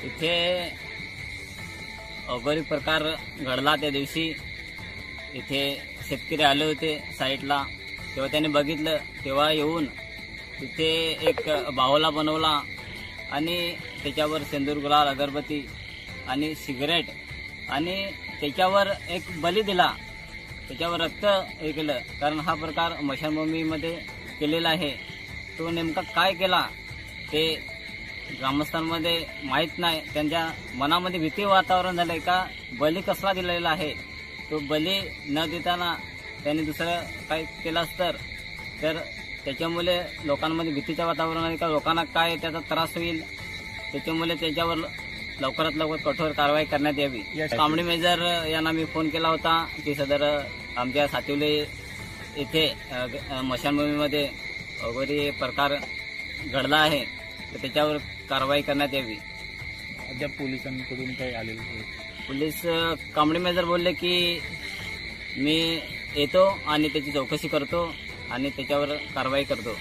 इथे अघोरी प्रकार घडला त्या दिवशी। इथे शेतकरी आले होते साईडला, तेव्हा त्यांनी बघितलं, तेव्हा येऊन तिथे एक बाहुला बनवला आणि त्याच्यावर सिंदूर, गुलाल, अगरबत्ती आणि सिगरेट आणि त्याच्यावर एक बली दिला, त्याच्यावर रक्त हे केलं। कारण हा प्रकार स्मशानभूमीमध्ये केलेला आहे। तो नेमका काय केला ते ग्रामस्थांमध्ये माहीत नाही। त्यांच्या मनामध्ये भीती वातावरण झालंय का बली कसला दिलेला आहे, तो बली न देताना त्यांनी दुसरं काय केलं तर त्याच्यामुळे लोकांमध्ये भीतीचं वातावरण आहे का लोकांना काय त्याचा त्रास होईल, त्याच्यामुळे त्याच्यावर लवकरात लवकर कठोर कारवाई करण्यात यावी। कांबळी मेजर यांना मी फोन केला होता की सदर आमच्या सातिवले येथे स्मशानभूमीमध्ये अघोरी प्रकार घडला आहे, तर त्याच्यावर कारवाई करण्यात यावी। अद्याप पोलिसांकडून काही आलेलं नाही? पोलीस कांबळी मेजर बोलले की मी येतो आणि त्याची चौकशी करतो आणि त्याच्यावर कारवाई करतो।